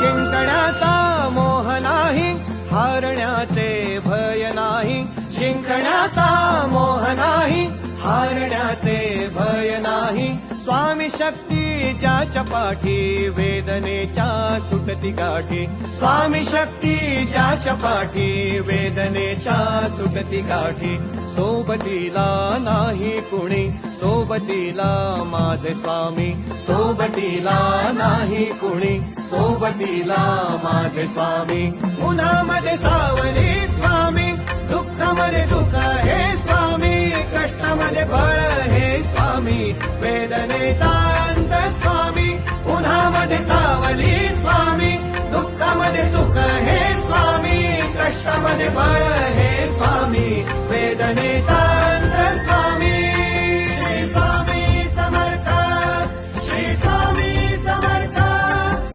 जिंकण्याचा मोह नाही, हारण्याचे भय नाही. जिंकण्याचा मोह नाही, हारण्याचे भय नाही. स्वामी शक्ती ज्याच्या पाठी, वेदनेच्या सुटती गाठी. स्वामी शक्ती ज्याच्या पाठी, वेदनेच्या सुटती गाठी. सोबतीला नाही कुणी, सोबतीला माझे स्वामी. सोबतीला नाही कुणी, सोबतीला माझे स्वामी. उन्हामध्ये सावली स्वामी, दुःखामध्ये सुख हे स्वामी. कष्टामध्ये बळ हे स्वामी, वेदनेचा अंत स्वामी. उन्हामध्ये सावली